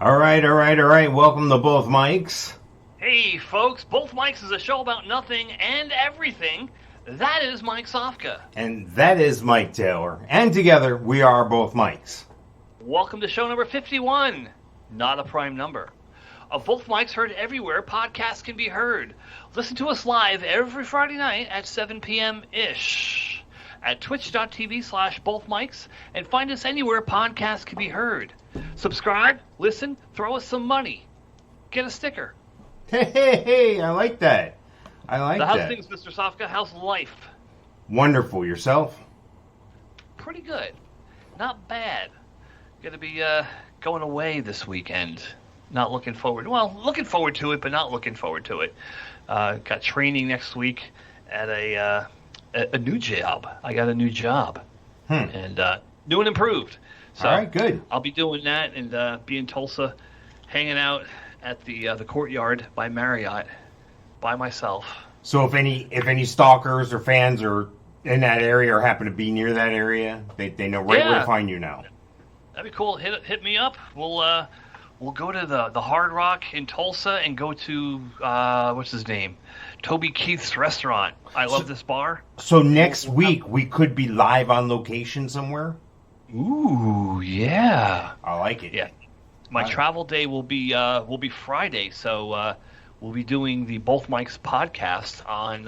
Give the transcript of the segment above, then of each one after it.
All right. Welcome to Both Mics. Hey, folks, Both Mics is a show about nothing and everything. That is Mike Sofka. And that is Mike Taylor. And together, we are Both Mics. Welcome to show number 51. Not a prime number. Of Both Mics heard everywhere, podcasts can be heard. Listen to us live every Friday night at 7 p.m.-ish at twitch.tv/bothmics and find us anywhere podcasts can be heard. Subscribe, listen, throw us some money. Get a sticker. Hey, I like that. How's things, Mr. Sofka? How's life? Wonderful. Yourself? Pretty good. Not bad. Gonna be going away this weekend. Not looking forward. Well, looking forward to it, but not looking forward to it. Got training next week at a new job. I got a new job, and new and improved. So all right, good. I'll be doing that and be in Tulsa, hanging out at the Courtyard by Marriott by myself. So if any stalkers or fans are in that area or happen to be near that area, they know right where to find you now. That'd be cool. Hit me up. We'll go to the Hard Rock in Tulsa and go to what's his name, Toby Keith's restaurant. I love this bar. So next week we could be live on location somewhere. Ooh, yeah. I like it. Yeah. My travel day will be Friday, so we'll be doing the Both Mics podcast on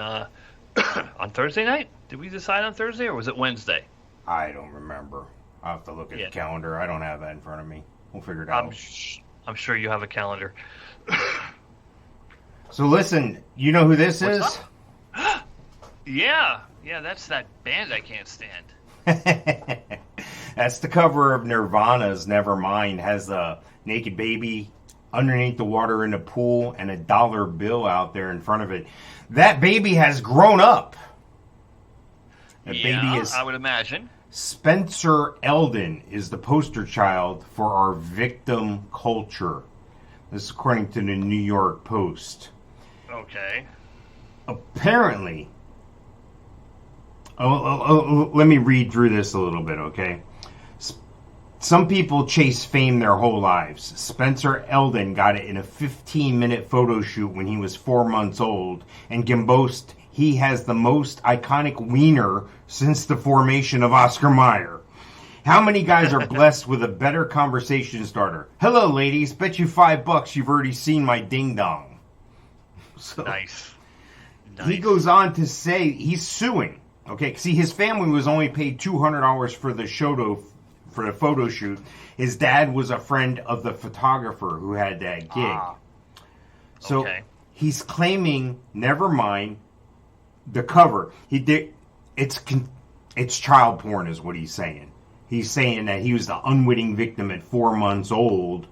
on Thursday night. Did we decide on Thursday or was it Wednesday? I don't remember. I'll have to look at the calendar. I don't have that in front of me. We'll figure it out. I'm sure you have a calendar. So listen, you know who this is? Yeah, that's that band I can't stand. That's the cover of Nirvana's Nevermind. Has a naked baby underneath the water in a pool and a dollar bill out there in front of it. That baby has grown up. Baby is, I would imagine. Spencer Eldon is the poster child for our victim culture. This is according to the New York Post. Okay. Apparently, let me read through this a little bit, okay? Some people chase fame their whole lives. Spencer Eldon got it in a 15-minute photo shoot when he was 4 months old and can boast he has the most iconic wiener since the formation of Oscar Mayer. How many guys are blessed with a better conversation starter? Hello, ladies. Bet you $5 you've already seen my ding-dong. So, nice. He goes on to say he's suing. Okay, see, his family was only paid $200 for the photo shoot. His dad was a friend of the photographer who had that gig. So he's claiming, never mind, the cover. It's child porn is what he's saying. He's saying that he was the unwitting victim at 4 months old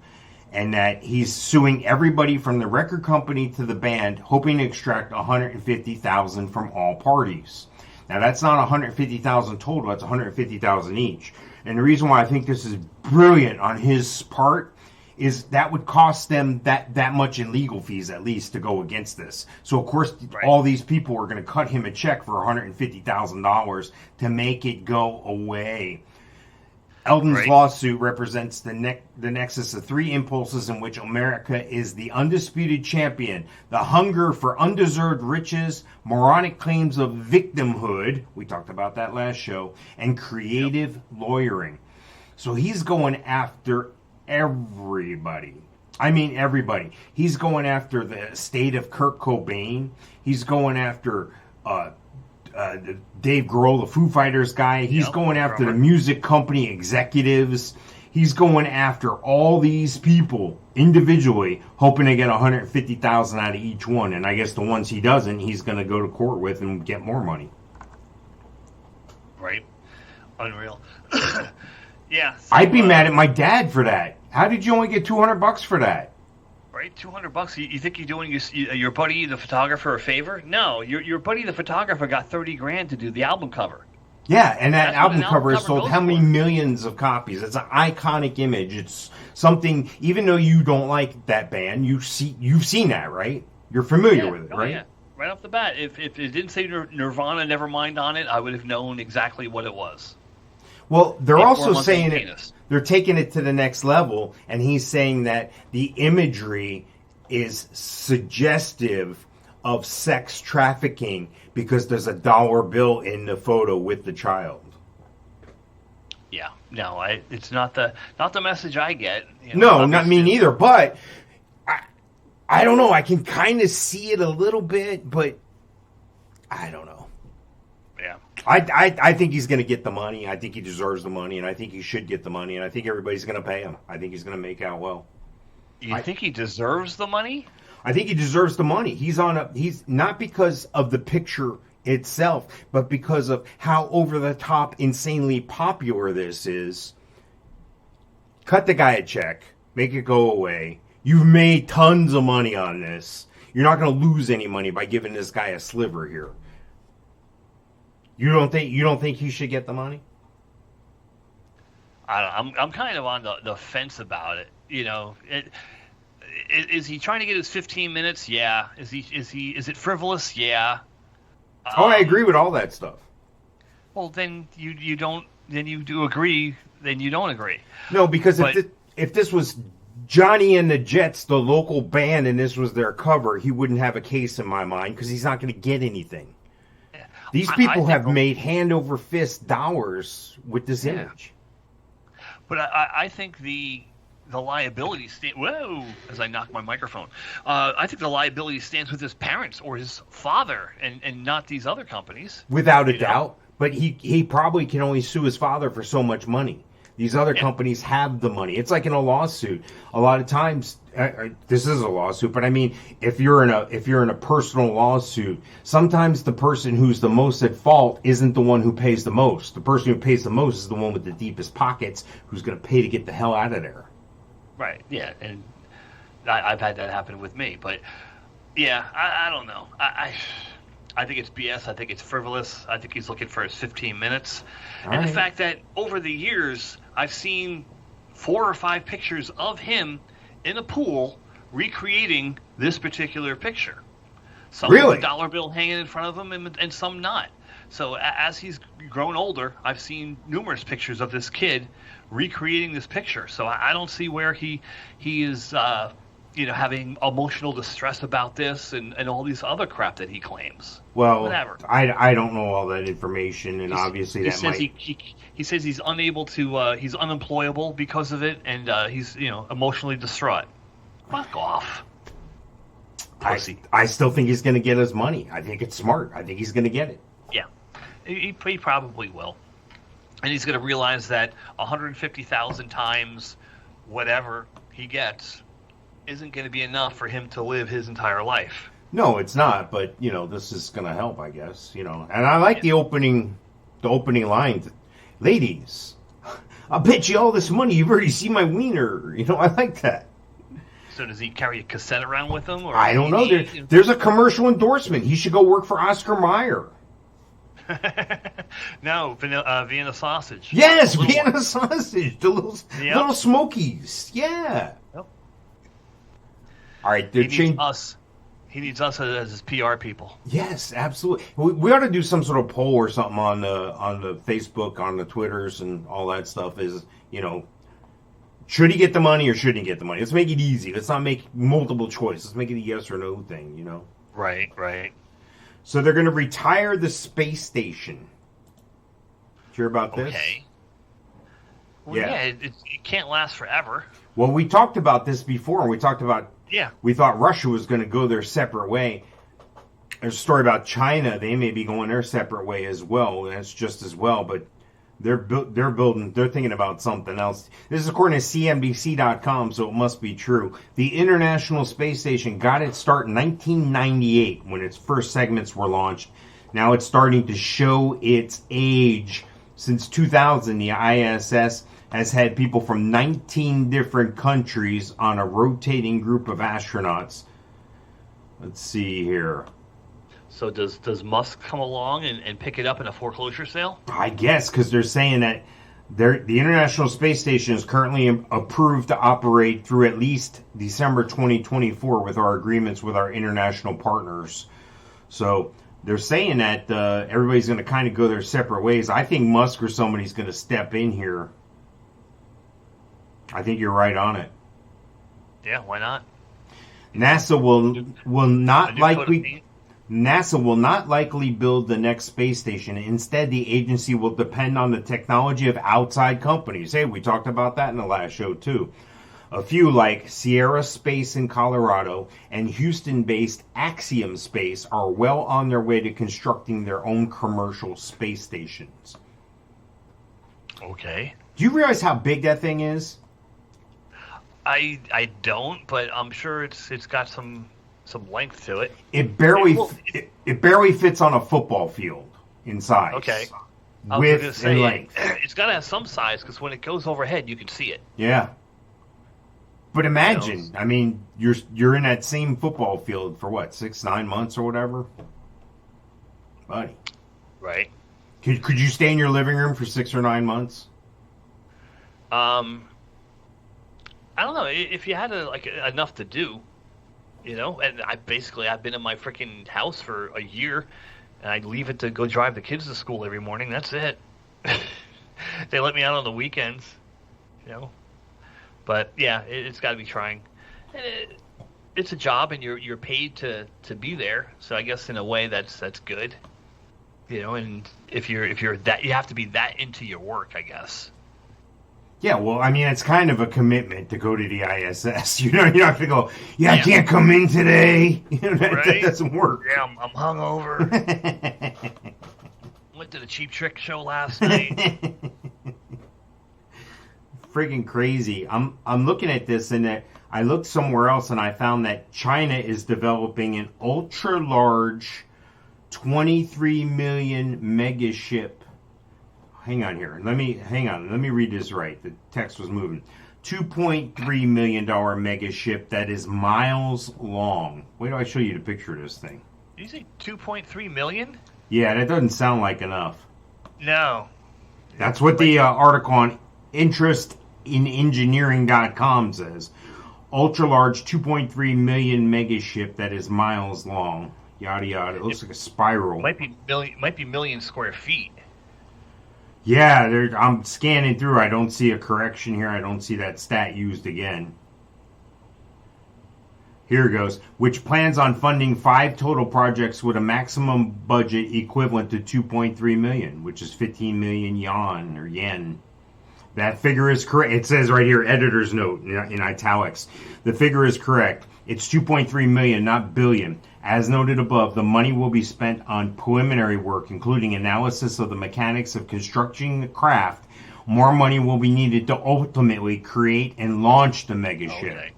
and that he's suing everybody from the record company to the band, hoping to extract $150,000 from all parties. Now, that's not $150,000 total. That's $150,000 each. And the reason why I think this is brilliant on his part is that would cost them that much in legal fees at least to go against this. So, of course, all these people are going to cut him a check for $150,000 to make it go away. Eldon's lawsuit represents the nexus of three impulses in which America is the undisputed champion: the hunger for undeserved riches, moronic claims of victimhood, we talked about that last show, and creative lawyering. So he's going after everybody. I mean everybody. He's going after the estate of Kurt Cobain. He's going after Dave Grohl, the Foo Fighters guy. He's going after the music company executives. He's going after all these people individually, hoping to get $150,000 out of each one. And I guess the ones he doesn't, he's going to go to court with and get more money. Right. Unreal. Yeah. So, I'd be mad at my dad for that. How did you only get $200 for that? Right, $200. You think you're doing your buddy the photographer a favor? No, your buddy the photographer got $30,000 to do the album cover. Yeah, and that album cover has sold how many millions of copies? It's an iconic image. It's something. Even though you don't like that band, you've seen that, right? You're familiar with it, right? Yeah, right off the bat. If it didn't say Nirvana Nevermind on it, I would have known exactly what it was. Well, they're also saying it. they're taking it to the next level, and he's saying that the imagery is suggestive of sex trafficking because there's a dollar bill in the photo with the child. Yeah, no, it's not the message I get. No, not me neither. But I don't know. I can kind of see it a little bit, but I don't know. Yeah, I think he's going to get the money. I think he deserves the money, and I think he should get the money, and I think everybody's going to pay him. I think he's going to make out well. You think he deserves the money? I think he deserves the money. He's not because of the picture itself, but because of how over the top, insanely popular this is. Cut the guy a check, make it go away. You've made tons of money on this. You're not going to lose any money by giving this guy a sliver here. You don't think he should get the money? I'm kind of on the fence about it. Is he trying to get his 15 minutes? Yeah. Is it frivolous? Yeah. I agree with all that stuff. Well, then you don't. Then you do agree. Then you don't agree. No, because if this was Johnny and the Jets, the local band, and this was their cover, he wouldn't have a case in my mind because he's not going to get anything. These people have made hand over fist dollars with this image. But I think the liability as I knock my microphone. I think the liability stands with his parents or his father and not these other companies. Without a doubt. But he probably can only sue his father for so much money. These other companies have the money. It's like in a lawsuit. A lot of times, this is a lawsuit, but I mean, if you're in a personal lawsuit, sometimes the person who's the most at fault isn't the one who pays the most. The person who pays the most is the one with the deepest pockets who's going to pay to get the hell out of there. Right. Yeah, and I've had that happen with me. But yeah, I don't know. I think it's BS. I think it's frivolous. I think he's looking for his 15 minutes. The fact that over the years, I've seen 4 or 5 pictures of him in a pool recreating this particular picture. Some with a dollar bill hanging in front of him and some not. So as he's grown older, I've seen numerous pictures of this kid recreating this picture. So I don't see where he is having emotional distress about this and all these other crap that he claims. Well, whatever. I don't know all that information, and obviously he says he's unable to he's unemployable because of it, and he's emotionally distraught. Fuck off. I still think he's going to get his money. I think it's smart. I think he's going to get it. Yeah, he probably will, and he's going to realize that 150,000 times whatever he gets isn't going to be enough for him to live his entire life. No, it's not, but this is going to help, I guess, and I like the opening line. Ladies, I'll bet you all this money you've already seen my wiener. I like that. So does he carry a cassette around with him? Or I don't know. There's a commercial endorsement. He should go work for Oscar Mayer. No, Vienna sausage. Yes, Vienna sausage. The little Smokies. Yeah. Yep. All right, he needs us. He needs us as his PR people. Yes, absolutely. We ought to do some sort of poll or something on the Facebook, on the Twitters, and all that stuff. Is should he get the money or shouldn't he get the money? Let's make it easy. Let's not make multiple choice. Let's make it a yes or no thing. Right. So they're going to retire the space station. Did you hear about this? Okay. Well, yeah, it can't last forever. Well, we talked about this before. We talked about we thought Russia was going to go their separate way. There's a story about China. They may be going their separate way as well. That's just as well, but they're thinking about something else. This is according to CNBC.com, so it must be true. The International Space Station got its start in 1998 when its first segments were launched. Now it's starting to show its age. Since 2000, the ISS has had people from 19 different countries on a rotating group of astronauts. Let's see here. So does Musk come along and pick it up in a foreclosure sale? I guess, because they're saying that the International Space Station is currently approved to operate through at least December 2024 with our agreements with our international partners. So they're saying that everybody's going to kind of go their separate ways. I think Musk or somebody's going to step in here. I think you're right on it. Yeah, why not? NASA will not likely build the next space station. Instead, the agency will depend on the technology of outside companies. Hey, we talked about that in the last show too. A few like Sierra Space in Colorado and Houston-based Axiom Space are well on their way to constructing their own commercial space stations. Okay. Do you realize how big that thing is? I don't, but I'm sure it's got some length to it. It barely fits on a football field in size. Okay. Width and length. It's got to have some size because when it goes overhead, you can see it. Yeah. But imagine, I mean, you're in that same football field for what, 6-9 months or whatever, buddy. Right. Could you stay in your living room for 6 or 9 months? I don't know if you had enough to do, And I've been in my freaking house for a year, and I leave it to go drive the kids to school every morning. That's it. They let me out on the weekends, But yeah, it's got to be trying. It's a job, and you're paid to be there. So I guess in a way that's good, And if you're that, you have to be that into your work, I guess. Yeah, well, I mean, it's kind of a commitment to go to the ISS. You're not going to go, I can't come in today. That doesn't work. Yeah, I'm hungover. Went to the Cheap Trick show last night. Friggin' crazy. I'm looking at this, and I looked somewhere else, and I found that China is developing an ultra-large 23 million megaship. Hang on here. Let me read this right. The text was moving. $2.3 million megaship that is miles long. Wait till I show you the picture of this thing. Did you say 2.3 million? Yeah, that doesn't sound like enough. No. That's what the article on interestinengineering.com says. Ultra-large 2.3 million megaship that is miles long. Yada, yada. It looks like a spiral. Might be million square feet. Yeah, I'm scanning through. I don't see a correction here. I don't see that stat used again. Here it goes. Which plans on funding 5 total projects with a maximum budget equivalent to 2.3 million, which is 15 million yuan or yen. That figure is correct. It says right here, editor's note in italics. The figure is correct. It's 2.3 million, not billion. As noted above, the money will be spent on preliminary work, including analysis of the mechanics of constructing the craft. More money will be needed to ultimately create and launch the megaship. Okay.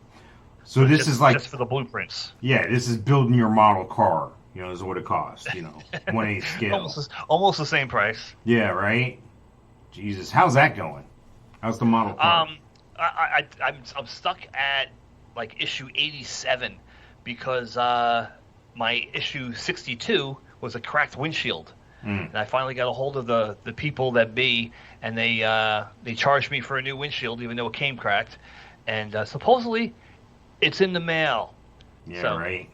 So this is like... just for the blueprints. Yeah, this is building your model car. Is what it costs, 1/8 scale. Almost the same price. Yeah, right? Jesus, how's that going? How's the model car? I'm stuck at, issue 87 because... my issue 62 was a cracked windshield, and I finally got a hold of the people that and they charged me for a new windshield even though it came cracked, and supposedly it's in the mail. Yeah, right.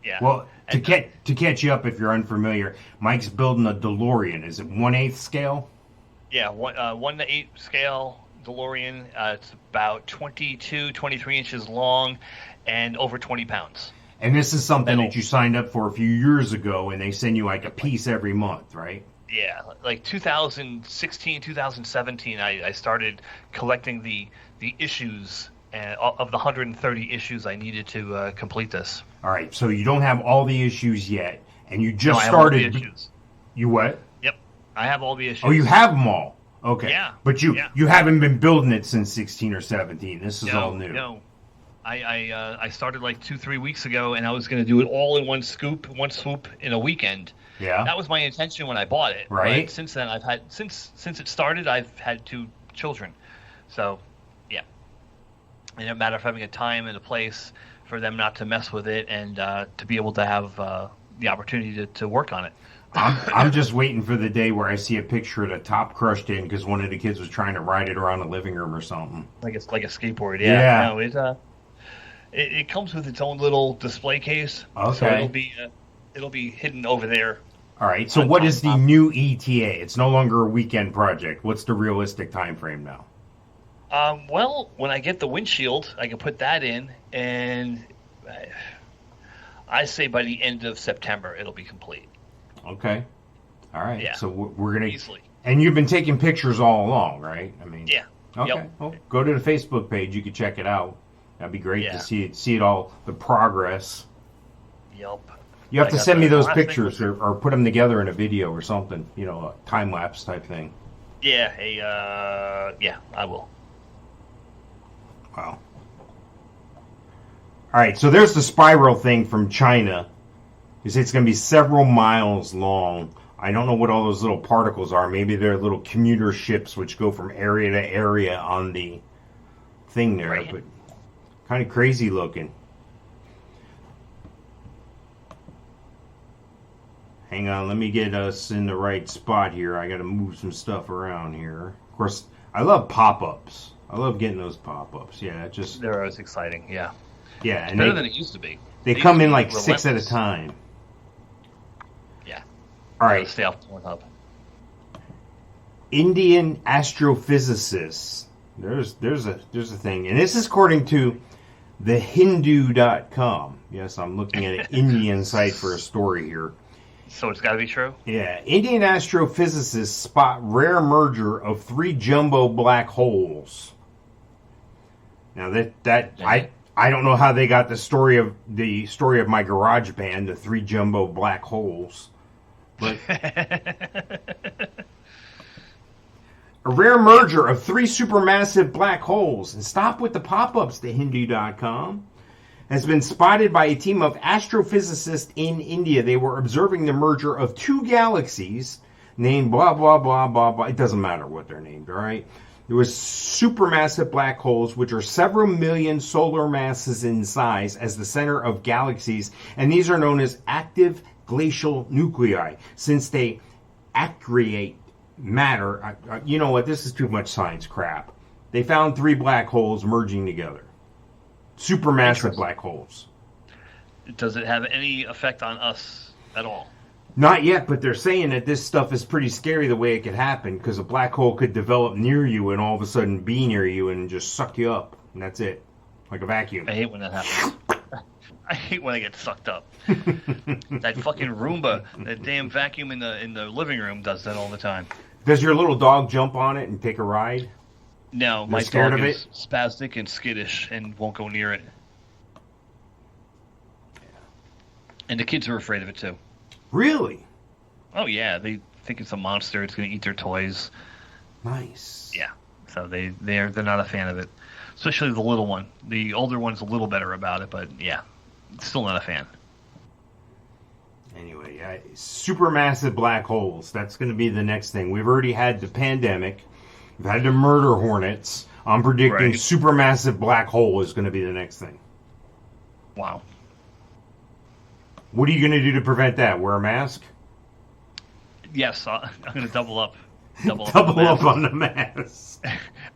Yeah. Well, to catch you up if you're unfamiliar, Mike's building a DeLorean. Is it 1/8 scale? Yeah, 1:8 scale DeLorean. It's about 23 inches long and over 20 pounds. And this is something that you signed up for a few years ago, and they send you a piece every month, right? Yeah, 2016, 2017, I started collecting the issues of the 130 issues I needed to complete this. All right, so you don't have all the issues yet, and you just started. I have all the issues. You what? Yep, I have all the issues. Oh, you have them all. Okay. Yeah. But you haven't been building it since 16 or 17. This is all new. No. I started 2-3 weeks ago, and I was going to do it all in one swoop in a weekend. Yeah, that was my intention when I bought it. Right. But since then, since it started, I've had 2 children, so yeah. And a matter of having a time and a place for them not to mess with it, and to be able to have the opportunity to work on it. I'm just waiting for the day where I see a picture of the top crushed in because one of the kids was trying to ride it around the living room or something. Like it's like a skateboard. Yeah. No, it comes with its own little display case. Okay. So it'll be hidden over there. All right. So what is the new ETA? It's no longer a weekend project. What's the realistic time frame now? Well, when I get the windshield, I can put that in, and I say by the end of September it'll be complete. Okay. All right. Yeah. So we're gonna Easily. And you've been taking pictures all along, right? I mean. Yeah. Okay. Yep. Well, go to the Facebook page. You can check it out. That'd be great Yeah. to see it all, the progress. Yep. You have I to got send me the those last pictures thing or put them together in a video or something. You know, a time lapse type thing. Yeah. Yeah, I will. Wow. All right. So there's the spiral thing from China. You say it's going to be several miles long. I don't know what all those little particles are. Maybe they're little commuter ships which go from area to area on the thing there, Right. but kind of crazy looking. Hang on, let me get us in the right spot here. I got to move some stuff around here. Of course, I love pop-ups. I love getting those pop-ups. Yeah, it just They're always exciting. Yeah. yeah, It's and better than it used to be. they It come used to in be like 6 at a relentless. time. Yeah. All Gotta right. stay off Pornhub. Indian astrophysicists. There's a thing, and this is according to thehindu.com. Yes, I'm looking at an Indian site for a story here. So it's got to be true. Yeah, Indian astrophysicists spot rare merger of 3 jumbo black holes. Now I don't know how they got the story of my garage band, the 3 jumbo black holes, but a rare merger of 3 supermassive black holes. And stop with the pop-ups, thehindu.com. Has been spotted by a team of astrophysicists in India. They were observing the merger of 2 galaxies named blah, blah, blah, blah, blah. It doesn't matter what they're named, all right? There was supermassive black holes, which are several million solar masses in size, as the center of galaxies. And these are known as active glacial nuclei, since they accreate matter. You know what? This is too much science crap. They found 3 black holes merging together. Supermassive black holes. Does it have any effect on us at all? Not yet, but they're saying that this stuff is pretty scary the way it could happen, because a black hole could develop near you and all of a sudden be near you and just suck you up. And that's it. Like a vacuum. I hate when that happens. I hate when I get sucked up. That fucking Roomba, that damn vacuum in the living room does that all the time. Does your little dog jump on it and take a ride? No, my scared dog of is spastic and skittish and won't go near it. And the kids are afraid of it too. Really? Oh yeah, they think it's a monster. It's going to eat their toys. Nice. Yeah, so they're not a fan of it, especially the little one. The older one's a little better about it, but yeah, still not a fan. Anyway, supermassive black holes. That's going to be the next thing. We've already had the pandemic. We've had the murder hornets. I'm predicting Right. supermassive black hole is going to be the next thing. Wow. What are you going to do to prevent that? Wear a mask? Yes, I'm going to double up. Double Up on the mask.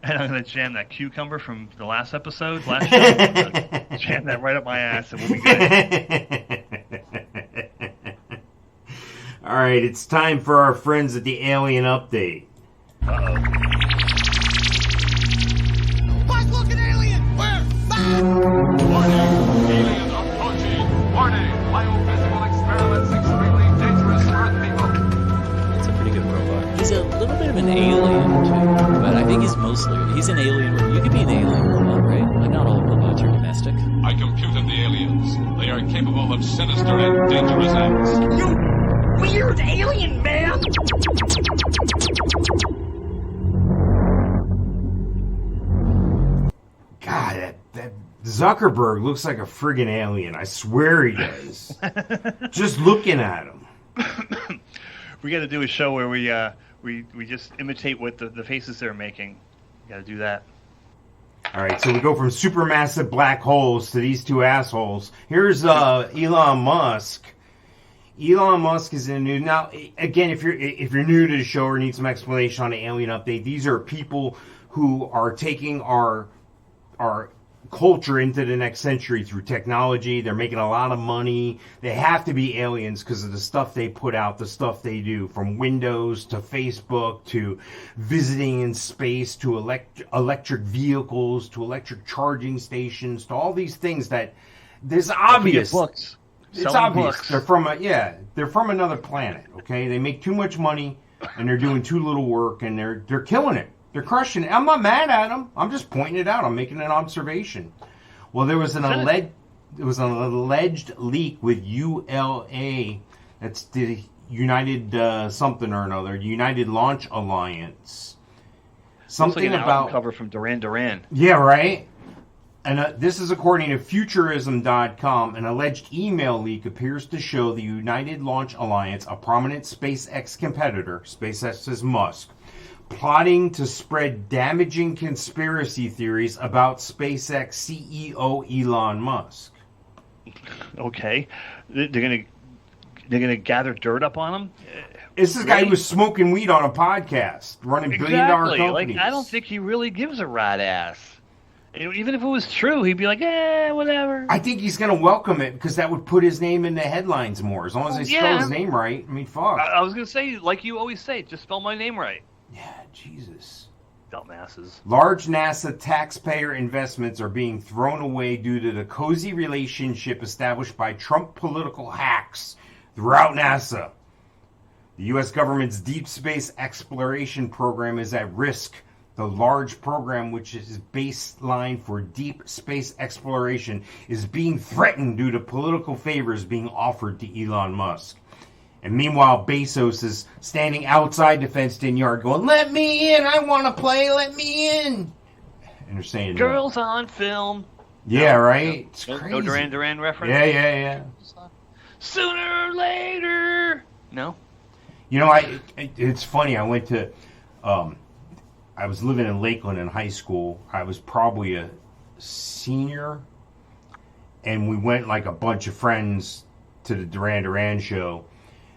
And I'm going to jam that cucumber from the last episode, last show. I'm gonna jam that right up my ass, and we'll be good. All right, it's time for our friends at the Alien Update. Uh-oh. Buzz, look, an alien! Where? Warning! Aliens approaching! Warning! Biophysical experiments extremely dangerous for Earth people! That's a pretty good robot. He's a little bit of an alien, too, but I think he's an alien. You could be an alien robot, right? Like, not all robots are domestic. I computed the aliens. They are capable of sinister and dangerous acts. You weird alien man! God, that Zuckerberg looks like a friggin' alien. I swear he does. Just looking at him. We got to do a show where we just imitate what the faces they're making. Got to do that. All right, so we go from supermassive black holes to these 2 assholes. Here's Elon Musk. Elon Musk is in the news now. Again, if you're new to the show or need some explanation on the Alien Update, these are people who are taking our culture into the next century through technology. They're making a lot of money. They have to be aliens because of the stuff they put out, the stuff they do, from Windows to Facebook to visiting in space to electric vehicles to electric charging stations to all these things that there's obvious. Books. It's Selling obvious. books. They're from another planet. Okay, they make too much money and they're doing too little work and they're killing it. They're crushing it. I'm not mad at them. I'm just pointing it out. I'm making an observation. Well, there was an alleged leak with ULA. That's the United something or another. United Launch Alliance. Something like an about album cover from Duran Duran. Yeah, right. And this is according to Futurism.com. An alleged email leak appears to show the United Launch Alliance, a prominent SpaceX competitor, SpaceX's Musk, plotting to spread damaging conspiracy theories about SpaceX CEO Elon Musk. Okay, they're gonna gather dirt up on him. This is a guy who was smoking weed on a podcast, running billion-dollar companies. Like, I don't think he really gives a rat ass. Even if it was true, he'd be like, whatever. I think he's going to welcome it because that would put his name in the headlines more. As long as they spell his name right. I mean, fuck. I was going to say, like you always say, just spell my name right. Yeah, Jesus. Dumbasses. Large NASA taxpayer investments are being thrown away due to the cozy relationship established by Trump political hacks throughout NASA. The U.S. government's deep space exploration program is at risk. The large program, which is baseline for deep space exploration, is being threatened due to political favors being offered to Elon Musk. And meanwhile, Bezos is standing outside the fenced-in yard going, "Let me in! I want to play! Let me in!" And they're saying, "Girls on film." Yeah, right? It's no, crazy. No Duran Duran reference? Yeah. Sooner or later. No? You know, it's funny. I went to... I was living in Lakeland in high school. I was probably a senior, and we went like a bunch of friends to the Duran Duran show,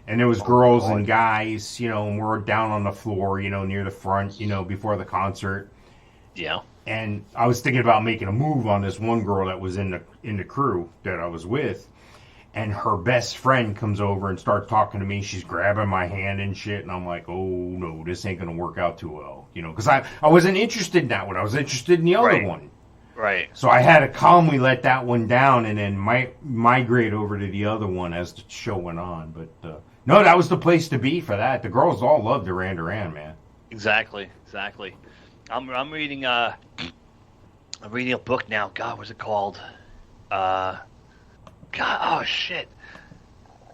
and there was girls and guys, and we're down on the floor, near the front, before the concert. Yeah. And I was thinking about making a move on this one girl that was in the crew that I was with. And her best friend comes over and starts talking to me. She's grabbing my hand and shit. And I'm like, oh, no, this ain't going to work out too well. Because I wasn't interested in that one. I was interested in the other one. Right. So I had to calmly let that one down and then migrate over to the other one as the show went on. But, no, that was the place to be for that. The girls all love Duran Duran, man. Exactly. I'm reading a book now. God, what's it called? God, oh shit!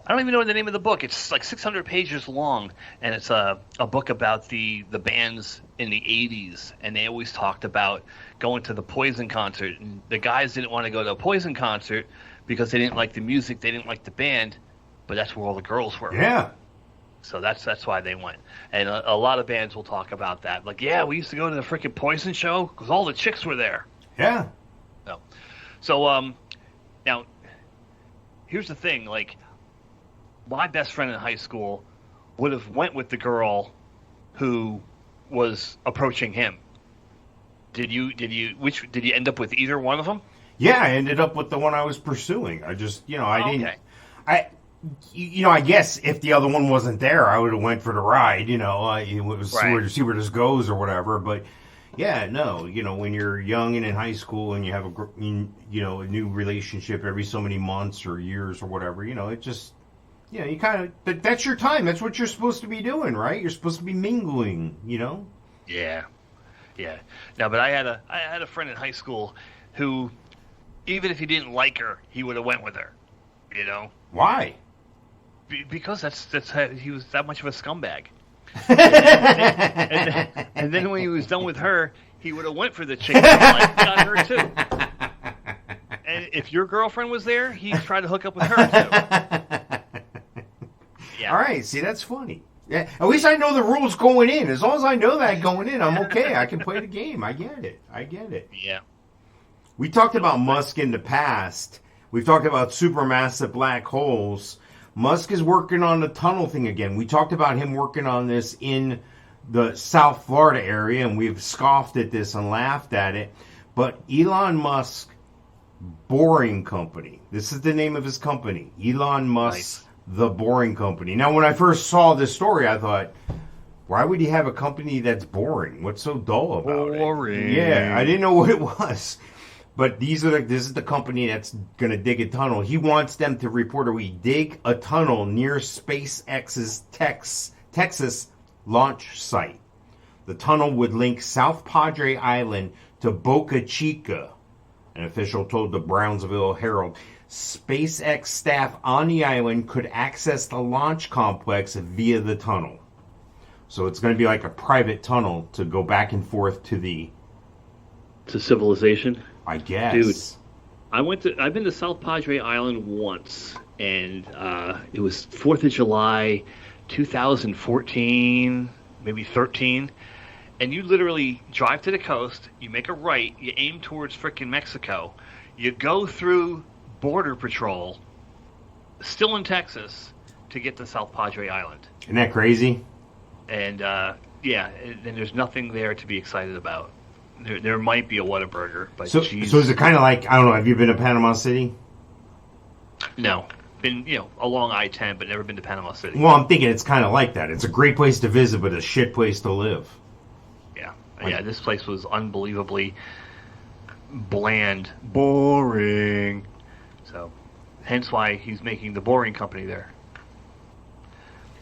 I don't even know the name of the book. It's like 600 pages long, and it's a book about the bands in the 80s, and they always talked about going to the Poison concert. And the guys didn't want to go to a Poison concert because they didn't like the music, they didn't like the band, but that's where all the girls were. Yeah. So that's why they went. And a lot of bands will talk about that. Like, yeah, we used to go to the freaking Poison show because all the chicks were there. Yeah. So now, here's the thing, like, my best friend in high school would have went with the girl who was approaching him. Did you end up with either one of them? Yeah, I ended up with the one I was pursuing. I just, I didn't. Okay. I guess if the other one wasn't there, I would have went for the ride. It was see where this goes or whatever. But yeah, no, when you're young and in high school and you have a new relationship every so many months or years or whatever, it just, you kind of, that's your time. That's what you're supposed to be doing, right? You're supposed to be mingling, Yeah. No, but I had a friend in high school who, even if he didn't like her, he would have went with her. Why? Because that's how, he was that much of a scumbag. and then when he was done with her, he would have went for the chick and got her too. And if your girlfriend was there, he'd try to hook up with her too. Yeah. All right. See, that's funny. Yeah. At least I know the rules going in. As long as I know that going in, I'm okay. I can play the game. I get it. Yeah. We talked about Musk in the past. We've talked about supermassive black holes. Musk is working on the tunnel thing again. We talked about him working on this in the South Florida area, and we've scoffed at this and laughed at it. but Elon Musk Boring Company. This is the name of his company. Elon Musk, The Boring Company. Now, when I first saw this story, I thought, why would he have a company that's boring? What's so dull about it? Boring. Yeah, I didn't know what it was. But this is the company that's going to dig a tunnel. He wants them to reportedly dig a tunnel near SpaceX's Texas launch site. The tunnel would link South Padre Island to Boca Chica, an official told the Brownsville Herald. SpaceX staff on the island could access the launch complex via the tunnel. So it's going to be like a private tunnel to go back and forth to civilization. I guess. Dude, I've been to South Padre Island once, and it was 4th of July, 2014, maybe 13. And you literally drive to the coast, you make a right, you aim towards frickin' Mexico, you go through Border Patrol, still in Texas, to get to South Padre Island. Isn't that crazy? And, and there's nothing there to be excited about. There might be a Whataburger, but so is it kind of like, I don't know, have you been to Panama City? No. Been, along I-10, but never been to Panama City. Well, I'm thinking it's kind of like that. It's a great place to visit, but a shit place to live. Yeah, this place was unbelievably bland. Boring. So, hence why he's making the Boring Company there.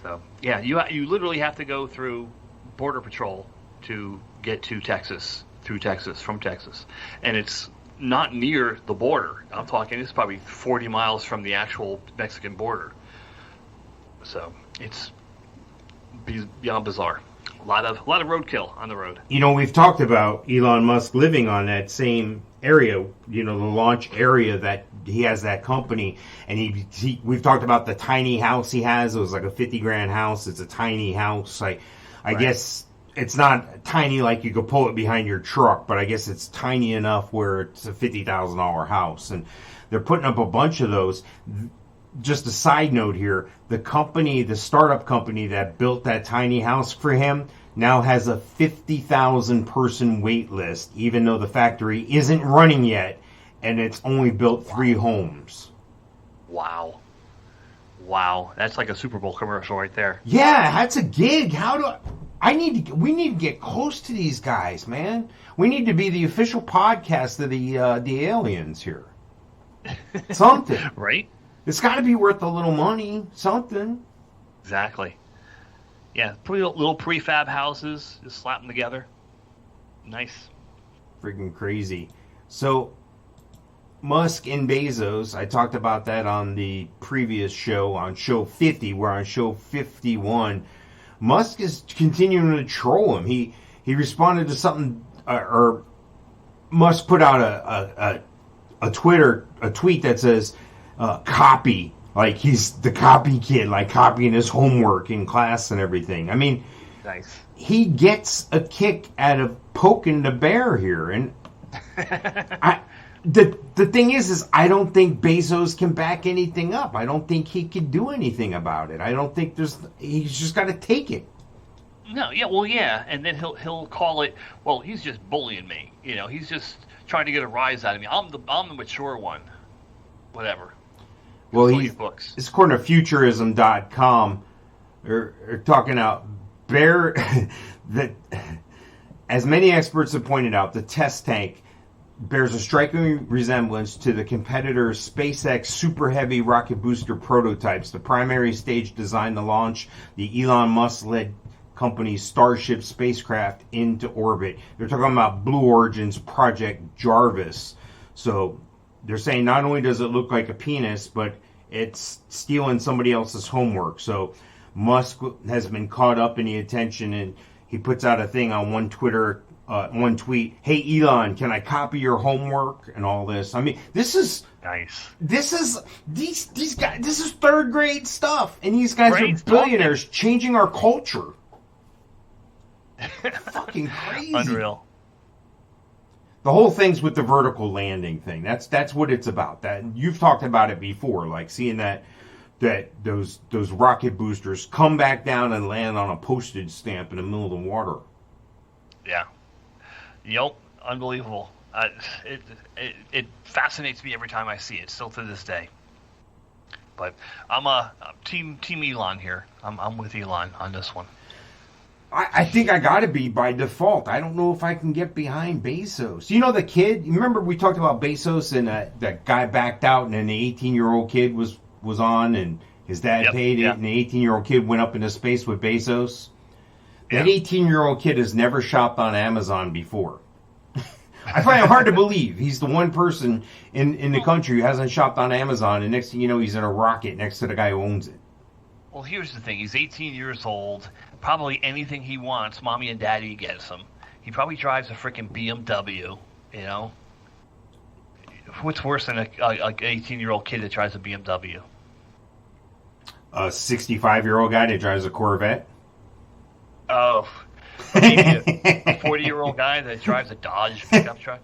So, yeah, you literally have to go through Border Patrol to get to Texas, from Texas. And it's not near the border. I'm talking, it's probably 40 miles from the actual Mexican border. So, it's beyond bizarre. A lot of roadkill on the road. We've talked about Elon Musk living on that same area, the launch area that he has that company, and we've talked about the tiny house he has. It was like a $50,000 house. It's a tiny house. I guess it's not tiny like you could pull it behind your truck, but I guess it's tiny enough where it's a $50,000 house, and they're putting up a bunch of those. Just a side note here, the startup company that built that tiny house for him now has a 50,000 person wait list, even though the factory isn't running yet, and it's only built 3 homes. Wow. That's like a Super Bowl commercial right there. Yeah, that's a gig. We need to get close to these guys, man. We need to be the official podcast of the aliens here. Something. Right? It's got to be worth a little money, something. Exactly. Yeah, pretty little prefab houses, just slap them together. Nice. Freaking crazy. So, Musk and Bezos, I talked about that on the previous show, on show 50. We're on show 51. Musk is continuing to troll him. He responded to something, or Musk put out a tweet that says, copy, like he's the copy kid, like copying his homework in class and everything. I mean, nice. He gets a kick out of poking the bear here, and the thing is I don't think Bezos can back anything up. I don't think he can do anything about it. I don't think he's just got to take it. No, yeah, well, yeah, and then he'll call it, well, he's just bullying me. He's just trying to get a rise out of me. I'm the mature one. Whatever. Well, it's according to Futurism.com. They're talking about bear that, as many experts have pointed out, the test tank bears a striking resemblance to the competitor's SpaceX Super Heavy rocket booster prototypes. The primary stage designed to launch the Elon Musk-led company's Starship spacecraft into orbit. They're talking about Blue Origin's Project Jarvis. So they're saying not only does it look like a penis, but it's stealing somebody else's homework. So Musk has been caught up in the attention, and he puts out a thing on one tweet. Hey Elon, can I copy your homework and all this? I mean, this is nice. This is these guys. This is third grade stuff, and these guys are billionaires changing our culture. Fucking crazy. Unreal. The whole thing's with the vertical landing thing. That's what it's about. That you've talked about it before, like seeing that those rocket boosters come back down and land on a postage stamp in the middle of the water. Yeah. Yep. Unbelievable. It fascinates me every time I see it, still to this day. But I'm team Elon here. I'm with Elon on this one. I think I got to be by default. I don't know if I can get behind Bezos. You know the kid? You remember we talked about Bezos and that guy backed out and then the 18-year-old kid was on and his dad paid it and the 18-year-old kid went up into space with Bezos? That 18-year-old kid has never shopped on Amazon before. I find it hard to believe he's the one person in the country who hasn't shopped on Amazon, and next thing you know, he's in a rocket next to the guy who owns it. Well, here's the thing. He's 18 years old. Probably anything he wants, mommy and daddy gets him. He probably drives a freaking BMW, you know? What's worse than an 18-year-old kid that drives a BMW? A 65-year-old guy that drives a Corvette? Oh, maybe a 40-year-old guy that drives a Dodge pickup truck.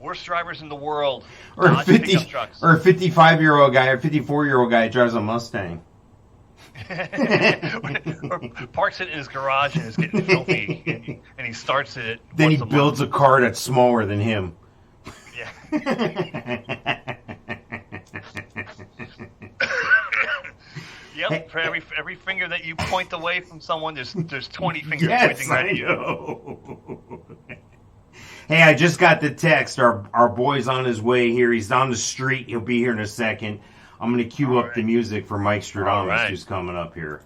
Worst drivers in the world. Or Dodge pickup trucks. Or a 55-year-old guy or 54-year-old guy that drives a Mustang. Or parks it in his garage and is getting filthy, and he starts it. Then he builds a car that's smaller than him. Yeah. Yep. For every finger that you point away from someone, there's 20 fingers pointing right at you. Know. Hey, I just got the text. Our boy's on his way here. He's on the street. He'll be here in a second. I'm going to cue up the music for Mikestradamus, who's coming up here.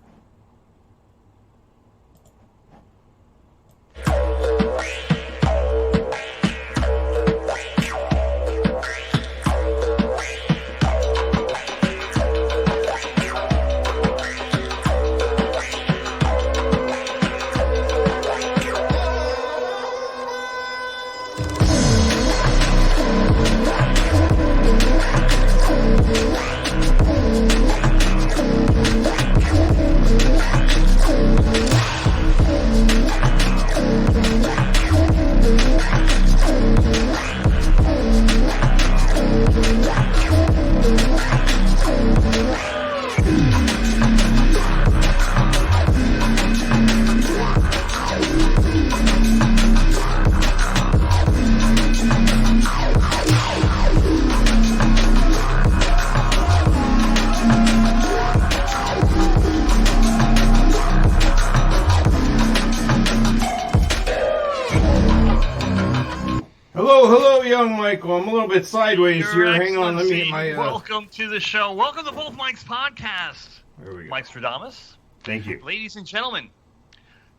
Hello, young Michael. I'm a little bit sideways Your here. Hang on, let me get Excellency, my... Welcome to the show. Welcome to Both Mike's podcast. There we go. Mikestradamus. Thank you. Ladies and gentlemen,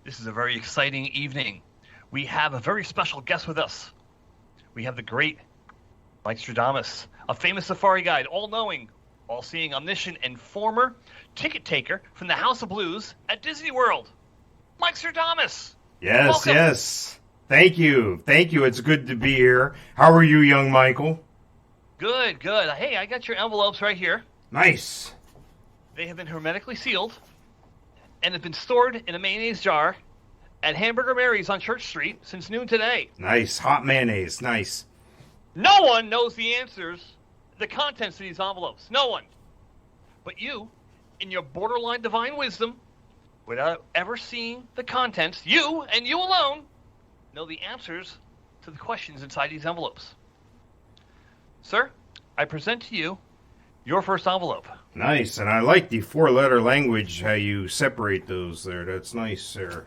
this is a very exciting evening. We have a very special guest with us. We have the great Mikestradamus, a famous safari guide, all-knowing, all-seeing, omniscient, and former ticket taker from the House of Blues at Disney World. Mikestradamus. Yes, Welcome. yes. Thank you. Thank you. It's good to be here. How are you, young Michael? Good, good. Hey, I got your envelopes right here. Nice. They have been hermetically sealed and have been stored in a mayonnaise jar at Hamburger Mary's on Church Street since noon today. Nice. Hot mayonnaise. Nice. No one knows the answers, the contents of these envelopes. No one. But you, in your borderline divine wisdom, without ever seeing the contents, you and you alone know the answers to the questions inside these envelopes. Sir, I present to you your first envelope. Nice. And I like the four-letter language, how you separate those there. That's nice, sir.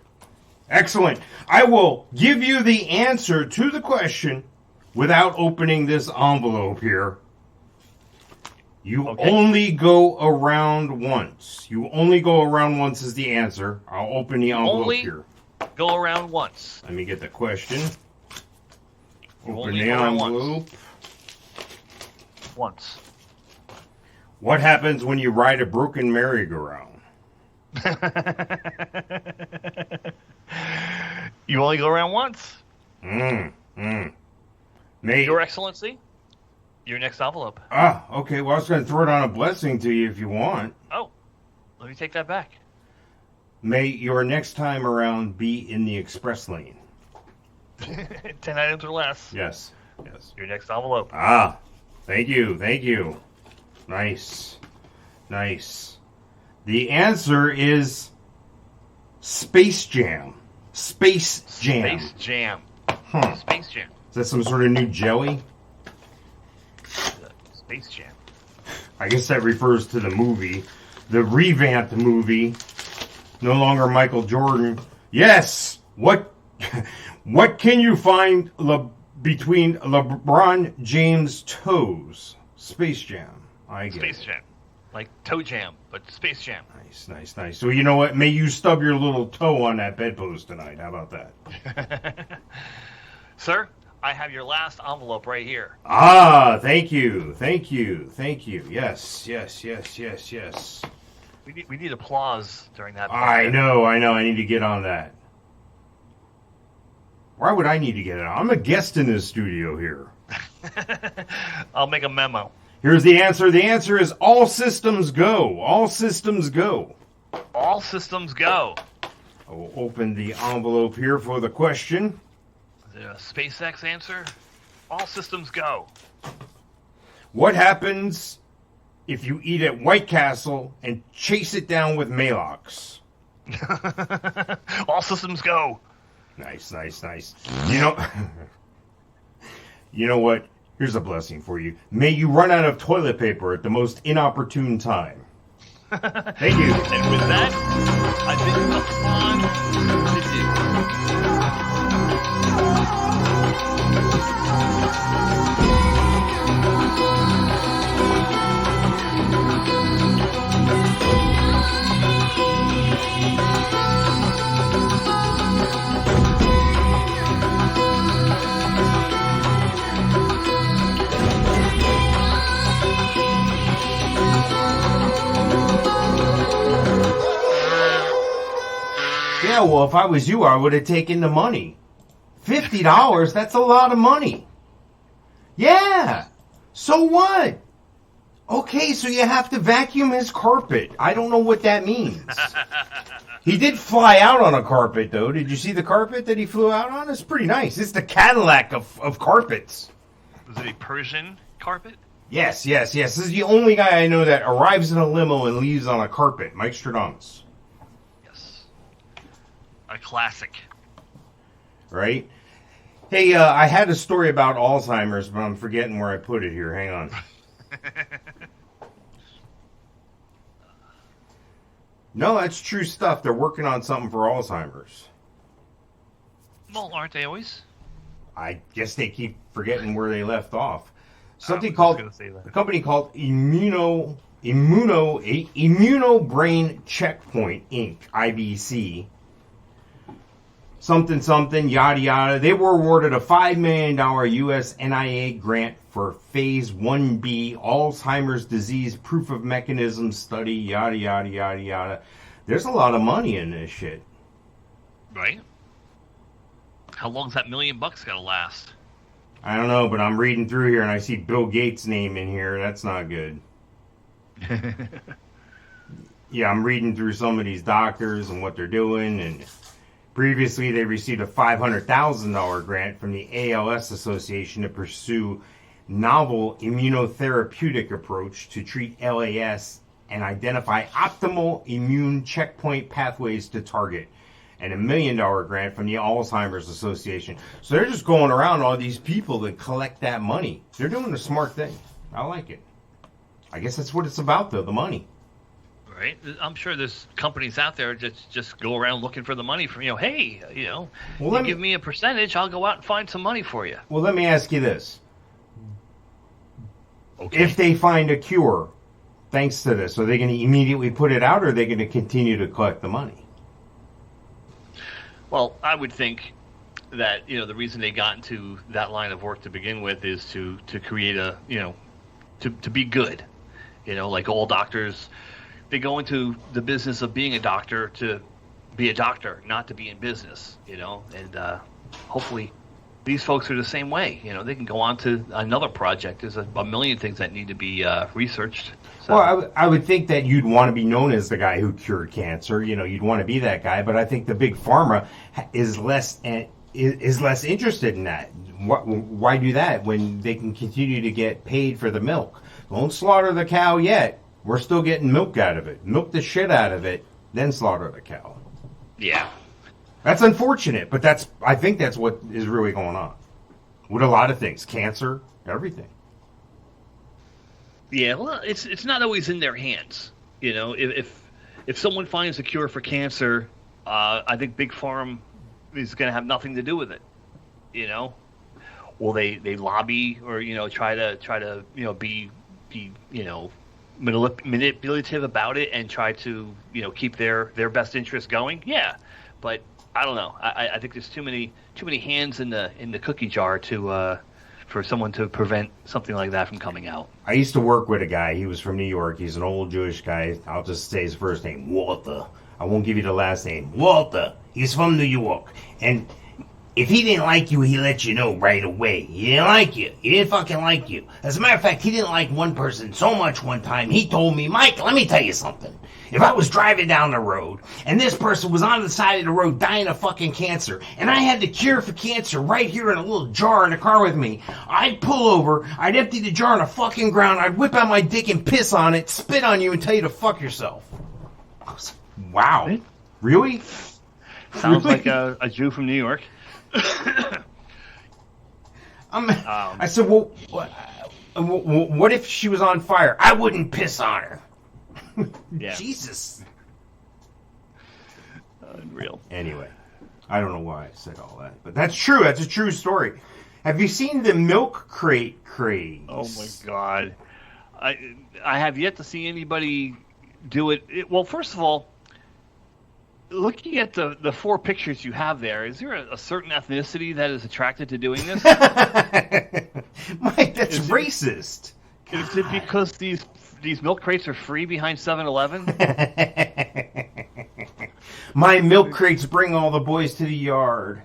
Excellent. I will give you the answer to the question without opening this envelope here. You only go around once. You only go around once is the answer. I'll open the envelope here. Go around once. Let me get the question. Open only the go around envelope. Once. What happens when you ride a broken merry-go-round? You only go around once. May Your Excellency, your next envelope. Okay. Well, I was going to throw down a blessing to you if you want. Oh, let me take that back. May your next time around be in the express lane. 10 items or less. Yes. Yes. Your next envelope. Thank you. Thank you. Nice. Nice. The answer is Space Jam. Space Jam. Space Jam. Huh. Space Jam. Is that some sort of new jelly? Space Jam. I guess that refers to the movie. The revamped movie. No longer Michael Jordan. Yes! What can you find between LeBron James' toes? Space Jam. I get Space it. Jam. Like Toe Jam, but Space Jam. Nice. So you know what? May you stub your little toe on that bedpost tonight. How about that? Sir, I have your last envelope right here. Ah, thank you. Yes. We need applause during that. I know. I need to get on that. Why would I need to get it on? I'm a guest in this studio here. I'll make a memo. Here's the answer. The answer is all systems go. All systems go. All systems go. I will open the envelope here for the question. Is it a SpaceX answer? All systems go. What happens if you eat at White Castle and chase it down with Malox? All systems go. Nice. You know what? Here's a blessing for you. May you run out of toilet paper at the most inopportune time. Thank you. And with that, I think Yeah, well, if I was you, I would have taken the money. $50, that's a lot of money. Yeah. So what? Okay, so you have to vacuum his carpet. I don't know what that means. He did fly out on a carpet, though. Did you see the carpet that he flew out on? It's pretty nice. It's the Cadillac of carpets. Was it a Persian carpet? Yes. This is the only guy I know that arrives in a limo and leaves on a carpet. Mikestradamus. Yes. A classic. Right? Hey, I had a story about Alzheimer's, but I'm forgetting where I put it here. Hang on. No, that's true stuff. They're working on something for Alzheimer's. Well, aren't they always? I guess they keep forgetting where they left off. Something I was called gonna say that. a company called Immunobrain Checkpoint Inc. IBC. Something yada yada. They were awarded a $5 million U.S. NIA grant for Phase 1B Alzheimer's disease proof of mechanism study. Yada yada yada yada. There's a lot of money in this shit. Right? How long's that $1 million gonna last? I don't know, but I'm reading through here and I see Bill Gates' name in here. That's not good. Yeah, I'm reading through some of these doctors and what they're doing. And previously, they received a $500,000 grant from the ALS Association to pursue novel immunotherapeutic approach to treat LAS and identify optimal immune checkpoint pathways to target. And a $1 million grant from the Alzheimer's Association. So they're just going around all these people that collect that money. They're doing the smart thing. I like it. I guess that's what it's about, though, the money. Right? I'm sure there's companies out there that just go around looking for the money from, hey, Well, give me a percentage, I'll go out and find some money for you. Well, let me ask you this. Okay. If they find a cure, thanks to this, are they going to immediately put it out, or are they going to continue to collect the money? Well, I would think that, the reason they got into that line of work to begin with is to create to be good. Like all doctors, they go into the business of being a doctor to be a doctor, not to be in business, and hopefully these folks are the same way. They can go on to another project. There's a million things that need to be researched. So. Well, I would think that you'd want to be known as the guy who cured cancer. You'd want to be that guy. But I think the big pharma is less interested in that. Why do that when they can continue to get paid for the milk? Don't slaughter the cow yet. We're still getting milk out of it. Milk the shit out of it, then slaughter the cow. Yeah. That's unfortunate, but I think that's what is really going on. With a lot of things, cancer, everything. Yeah, well, it's not always in their hands. You know, if someone finds a cure for cancer, I think Big Pharma is going to have nothing to do with it. You know, will they lobby or try to be manipulative about it and try to keep their best interest going? Yeah, but I don't know. I think there's too many hands in the cookie jar to for someone to prevent something like that from coming out. I used to work with a guy. He was from New York. He's an old Jewish guy. I'll just say his first name, Walter. I won't give you the last name. Walter. He's from New York. And if he didn't like you, he let you know right away. He didn't like you. He didn't fucking like you. As a matter of fact, he didn't like one person so much one time, he told me, Mike, let me tell you something. If I was driving down the road, and this person was on the side of the road dying of fucking cancer, and I had the cure for cancer right here in a little jar in the car with me, I'd pull over, I'd empty the jar on the fucking ground, I'd whip out my dick and piss on it, spit on you, and tell you to fuck yourself. I was like, wow. Right? Really? Sounds Really? like a Jew from New York. I said, well, what if she was on fire? I wouldn't piss on her. Yeah. Jesus. Unreal. Anyway, I don't know why I said all that, but that's true. That's a true story. Have you seen the milk crate craze? Oh my God, I have yet to see anybody do it. Well, first of all, looking at the four pictures you have there, is there a certain ethnicity that is attracted to doing this? Mike, that's racist. Is it because these milk crates are free behind 7-Eleven? My milk crates bring all the boys to the yard.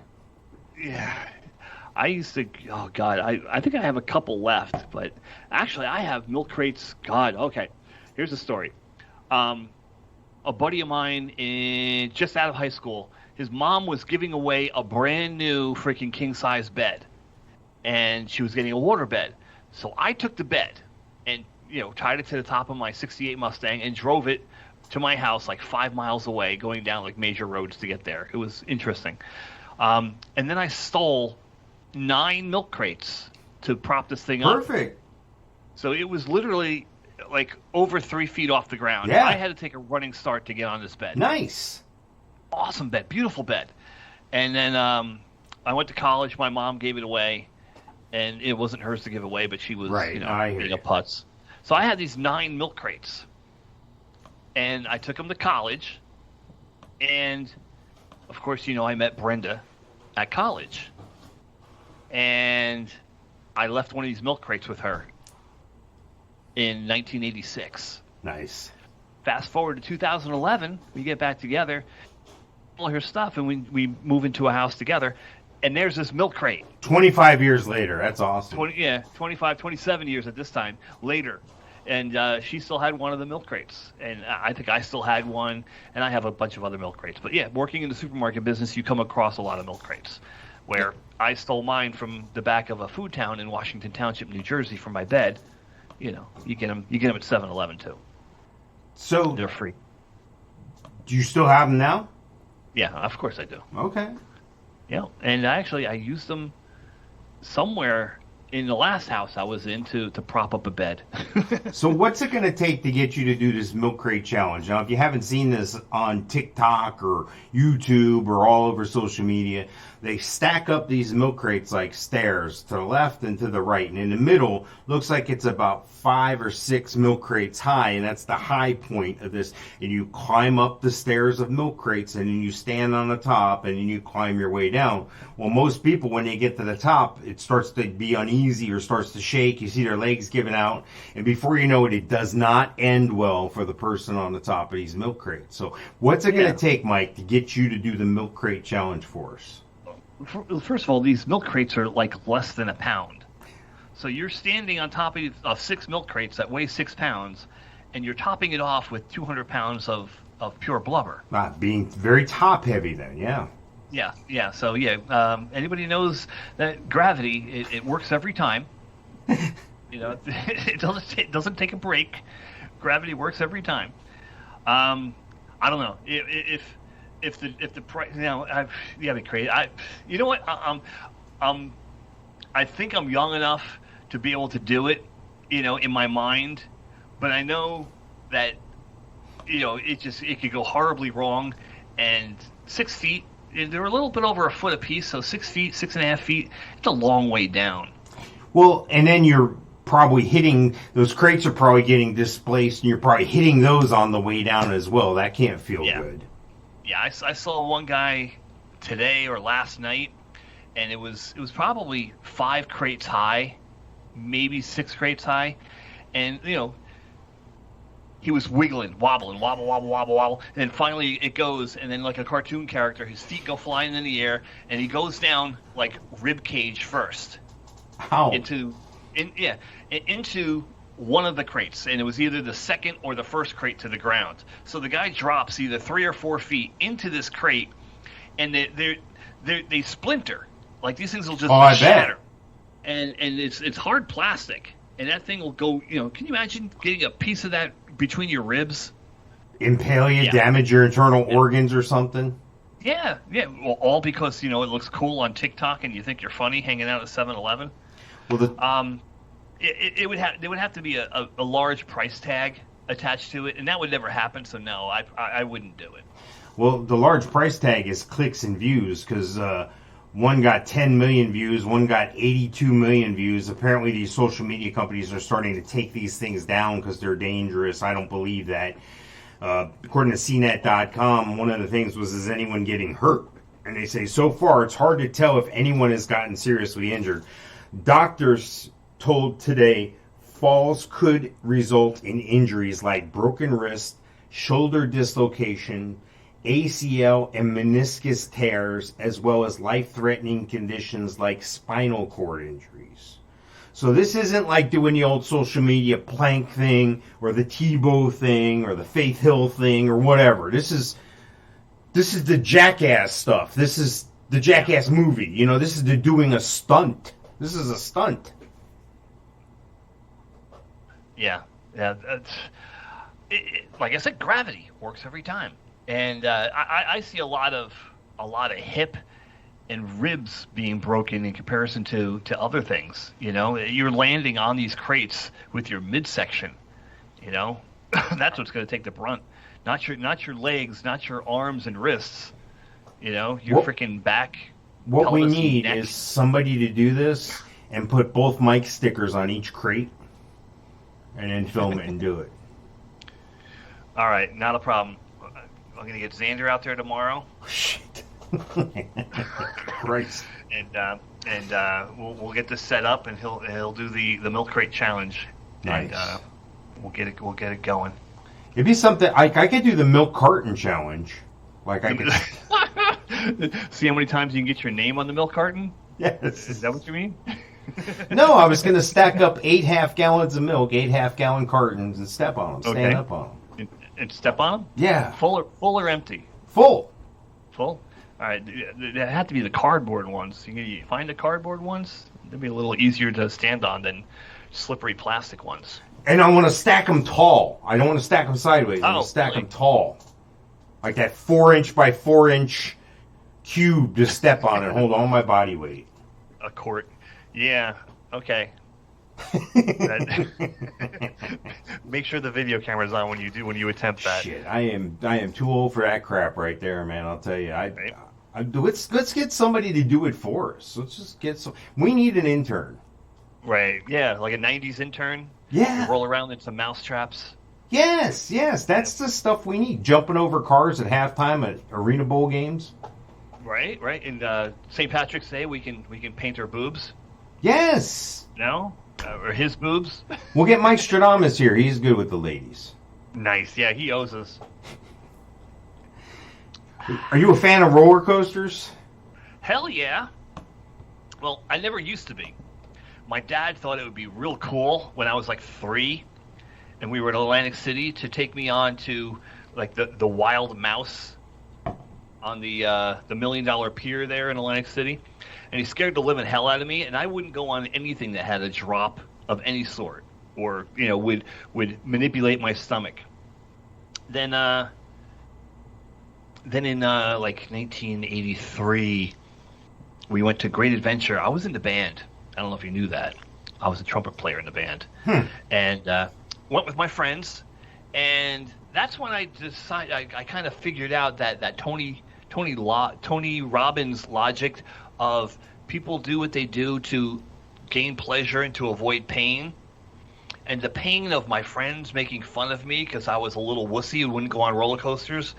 Yeah. I used to, oh God, I think I have a couple left, but actually I have milk crates. God, okay. Here's the story. A buddy of mine, just out of high school, his mom was giving away a brand new freaking king-size bed, and she was getting a water bed. So I took the bed and, tied it to the top of my 68 Mustang and drove it to my house like 5 miles away, going down like major roads to get there. It was interesting. And then I stole 9 milk crates to prop this thing up. Perfect. So it was literally like over 3 feet off the ground. Yeah. I had to take a running start to get on this bed. Nice. Awesome bed, beautiful bed. And then I went to college. My mom gave it away, and it wasn't hers to give away, but she was, Right. I hear being you. a putz. So I had these 9 milk crates, and I took them to college, and of course, I met Brenda at college, and I left one of these milk crates with her in 1986. Nice. Fast forward to 2011, we get back together, all her stuff, and we move into a house together, and there's this milk crate. 25 years later. That's awesome. 25, 27 years at this time later. And she still had one of the milk crates. And I think I still had one, and I have a bunch of other milk crates. But yeah, working in the supermarket business, you come across a lot of milk crates. Where I stole mine from the back of a food town in Washington Township, New Jersey, for my bed. You get them at 7-Eleven too. So, They're free. do you still have them now? Yeah, of course I do. Okay. Yeah, and actually I used them somewhere in the last house I was in to prop up a bed. So what's it going to take to get you to do this milk crate challenge? Now, if you haven't seen this on TikTok or YouTube or all over social media, they stack up these milk crates like stairs to the left and to the right. And in the middle, looks like it's about 5 or 6 milk crates high, and that's the high point of this. And you climb up the stairs of milk crates, and then you stand on the top, and then you climb your way down. Well, most people, when they get to the top, it starts to be uneasy or starts to shake. You see their legs giving out, and before you know it, it does not end well for the person on the top of these milk crates. So what's it going to take, Mike, to get you to do the milk crate challenge for us? First of all, these milk crates are like less than a pound. So you're standing on top of 6 milk crates that weigh 6 pounds, and you're topping it off with 200 pounds of pure blubber. Being very top heavy then, yeah. Yeah. So anybody knows that gravity, it works every time. It doesn't take a break. Gravity works every time. I don't know if the price. I'd be crazy. You know what? I I think I'm young enough to be able to do it, in my mind, but I know that, it could go horribly wrong. And 6 feet, they're a little bit over a foot apiece, so 6 feet, 6.5 feet, it's a long way down. Well, and then you're probably hitting, those crates are probably getting displaced, and you're probably hitting those on the way down as well. That can't feel good. Yeah, I saw one guy today or last night, and it was probably 5 crates high, maybe 6 crates high, and he was wiggling, wobbling, wobble, wobble, wobble, wobble, and then finally it goes, and then like a cartoon character, his feet go flying in the air, and he goes down like rib cage first. How? Into one of the crates, and it was either the second or the first crate to the ground. So the guy drops either 3 or 4 feet into this crate, and they splinter. Like these things will just shatter. And it's hard plastic, and that thing will go. Can you imagine getting a piece of that between your ribs? Impale you, damage your internal organs or something? Yeah. Well, all because it looks cool on TikTok, and you think you're funny hanging out at 7-Eleven. Well, there would have to be a large price tag attached to it, and that would never happen. So no, I wouldn't do it. Well, the large price tag is clicks and views, because one got 10 million views, one got 82 million views. Apparently, these social media companies are starting to take these things down because they're dangerous. I don't believe that. According to CNET.com, one of the things was, is anyone getting hurt? And they say, so far, it's hard to tell if anyone has gotten seriously injured. Doctors told today falls could result in injuries like broken wrist, shoulder dislocation, ACL and meniscus tears, as well as life-threatening conditions like spinal cord injuries. So this isn't like doing the old social media plank thing or the Tebow thing or the Faith Hill thing or whatever. This is the Jackass stuff. This is the Jackass movie. This is the doing a stunt. This is a stunt. Yeah. Like I said, gravity works every time. And I see a lot of hip and ribs being broken in comparison to other things. You're landing on these crates with your midsection. That's what's going to take the brunt. Not your legs, not your arms and wrists. Your freaking back. What we need is somebody to do this and put both mic stickers on each crate, and then film it and do it. All right, not a problem. I'm going to get Xander out there tomorrow. Shit. Christ. And we'll get this set up, and he'll do the milk crate challenge. Nice. And we'll get it going. It'd be something I could do the milk carton challenge. Like I could see how many times you can get your name on the milk carton. Yes. Is that what you mean? No, I was going to stack up 8 half-gallons of milk, 8 half-gallon cartons, and step on them, stand up on them. And step on them? Yeah. Full or empty? Full. All right. They have to be the cardboard ones. You find the cardboard ones? They'd be a little easier to stand on than slippery plastic ones. And I want to stack them tall. I don't want to stack them sideways. I want to stack them tall. Like that 4-inch by 4-inch cube to step on and hold all my body weight. A quart. Yeah. Okay. Make sure the video camera's on when you attempt that. Shit, I am too old for that crap right there, man. I'll tell you. Let's get somebody to do it for us. Let's just get some. We need an intern. Right. Yeah, like a '90s intern. Yeah. You roll around in some mouse traps. Yes. That's the stuff we need. Jumping over cars at halftime at Arena Bowl games. Right. And St. Patrick's Day, we can paint our boobs. Yes. No. Or his boobs. We'll get Mikestradamus here. He's good with the ladies. Nice. Yeah, he owes us. Are you a fan of roller coasters? Hell yeah. Well, I never used to be. My dad thought it would be real cool when I was like 3, and we were in Atlantic City to take me on to like the Wild Mouse on the $1 million pier there in Atlantic City. And he scared the living hell out of me, and I wouldn't go on anything that had a drop of any sort, or would manipulate my stomach. Then in like 1983, we went to Great Adventure. I was in the band. I don't know if you knew that. I was a trumpet player in the band. And went with my friends. And that's when I decided, I kind of figured out that Tony Robbins logic of people do what they do to gain pleasure and to avoid pain. And the pain of my friends making fun of me because I was a little wussy who wouldn't go on roller coasters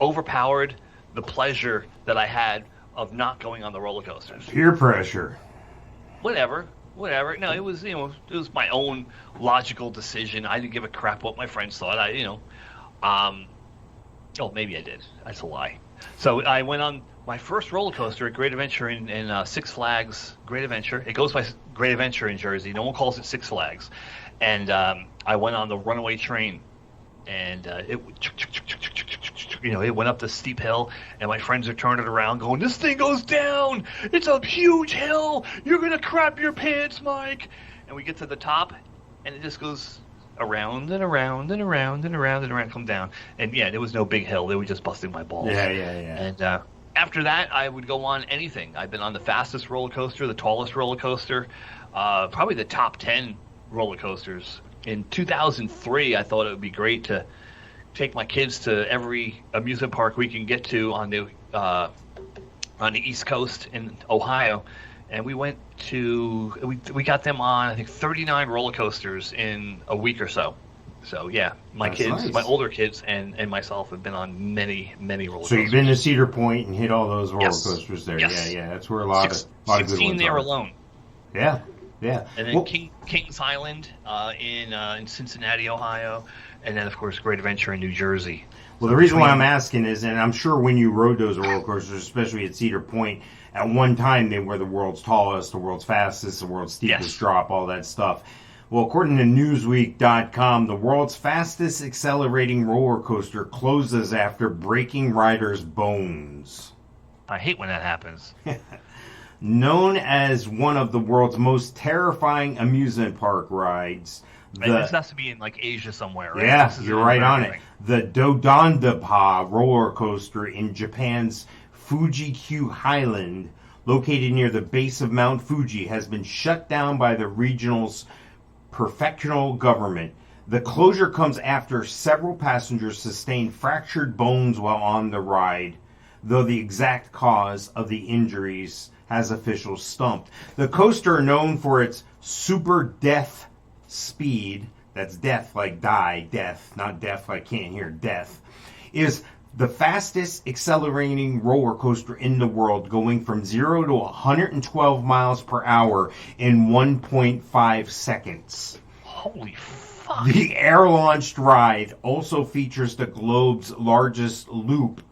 overpowered the pleasure that I had of not going on the roller coasters. Peer pressure. Whatever. No, it was my own logical decision. I didn't give a crap what my friends thought. Maybe I did. That's a lie. So I went on my first roller coaster at Great Adventure in Six Flags Great Adventure. It goes by Great Adventure in Jersey. No one calls it Six Flags. And I went on the runaway train, and it went up this steep hill, and my friends are turning around going, "This thing goes down! It's a huge hill! You're going to crap your pants, Mike!" And we get to the top, and it just goes around and around and around and around and around, come down. And yeah, there was no big hill. They were just busting my balls. Yeah. And after that, I would go on anything. I've been on the fastest roller coaster, the tallest roller coaster, probably the top 10 roller coasters. In 2003, I thought it would be great to take my kids to every amusement park we can get to on the East Coast in Ohio, and we went to we got them on I think 39 roller coasters in a week or so. So yeah, my That's kids, nice. my older kids, and myself have been on many roller coasters. So you've been to Cedar Point and hit all those roller Yes. coasters there. Yes. Yeah. That's where a lot of good 16 ones there are. alone. Yeah. And then Well, Kings Island in Cincinnati, Ohio, and then of course Great Adventure in New Jersey. Well, the reason why I'm asking is, and I'm sure when you rode those roller coasters, especially at Cedar Point, at one time they were the world's tallest, the world's fastest, the world's steepest Yes. drop, all that stuff. Well, according to Newsweek.com, the world's fastest accelerating roller coaster closes after breaking riders' bones. I hate when that happens. Known as one of the world's most terrifying amusement park rides, And this has to be in like Asia somewhere, right? yeah, This is you're right on it. thing. The Dodondapa roller coaster in Japan's Fuji-Q Highland, located near the base of Mount Fuji, has been shut down by the regional's prefectural government. The closure comes after several passengers sustained fractured bones while on the ride, though the exact cause of the injuries has officials stumped. The coaster, known for its super death speed, that's death like die, death, not death like can't hear, death, is the fastest accelerating roller coaster in the world, going from 0 to 112 miles per hour in 1.5 seconds. Holy fuck! The air-launched ride also features the globe's largest loop,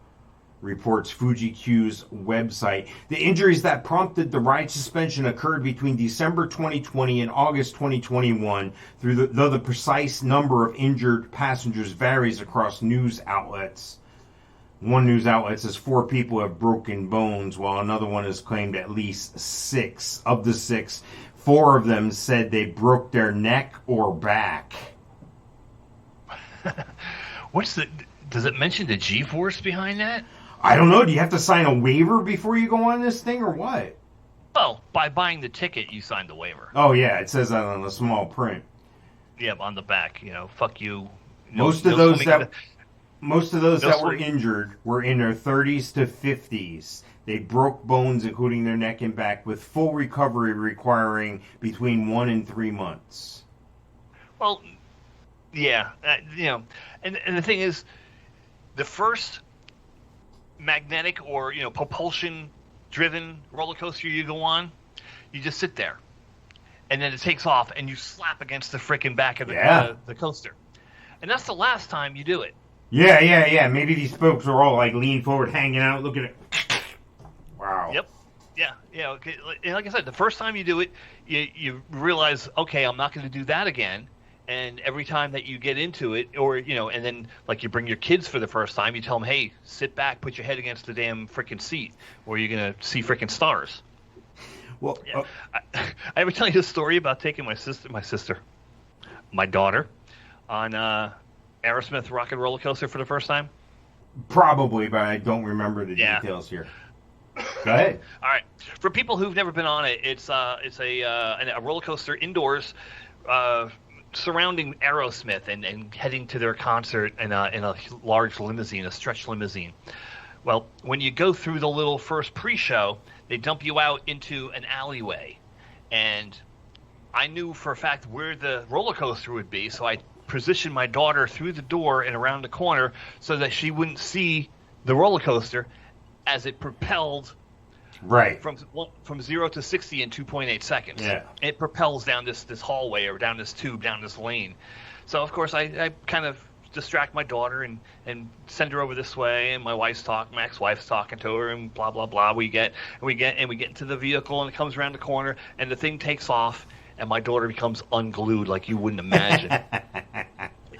reports Fuji-Q's website. The injuries that prompted the ride suspension occurred between December 2020 and August 2021, though the precise number of injured passengers varies across news outlets. One news outlet says 4 people have broken bones, while another one has claimed at least 6. Of the 6, 4 of them said they broke their neck or back. Does it mention the G-force behind that? I don't know. Do you have to sign a waiver before you go on this thing, or what? Well, by buying the ticket, you signed the waiver. Oh, yeah. It says that on the small print. Yeah, on the back, fuck you. Most of those that No were injured were in their 30s to 50s. They broke bones, including their neck and back, with full recovery requiring between 1 and 3 months. Well, yeah, and the thing is, the first magnetic or propulsion driven roller coaster you go on, you just sit there, and then it takes off, and you slap against the frickin' back of the coaster, and that's the last time you do it. Yeah. Maybe these folks are all like lean forward, hanging out, looking at. Wow. Yep. Yeah. Okay. And like I said, the first time you do it, you realize, okay, I'm not going to do that again. And every time that you get into it, or and then like you bring your kids for the first time, you tell them, hey, sit back, put your head against the damn frickin' seat, or you're going to see frickin' stars. Well, Yeah. I ever tell you the story about taking my daughter, on Aerosmith Rock and Roller Coaster for the first time? probably, but I don't remember the Yeah. details here. Go ahead. All right. For people who've never been on it, it's a roller coaster indoors, surrounding Aerosmith and heading to their concert in a large limousine, a stretch limousine. Well, when you go through the little first pre-show, they dump you out into an alleyway, and I knew for a fact where the roller coaster would be, so I positioned my daughter through the door and around the corner so that she wouldn't see the roller coaster as it propelled Right. from 0 to 60 in 2.8 seconds. Yeah. It propels down this hallway or down this tube, down this lane. So, of course, I kind of distract my daughter and send her over this way, and my ex-wife's talking to her, and blah, blah, blah. We get into the vehicle, and it comes around the corner, and the thing takes off, and my daughter becomes unglued like you wouldn't imagine.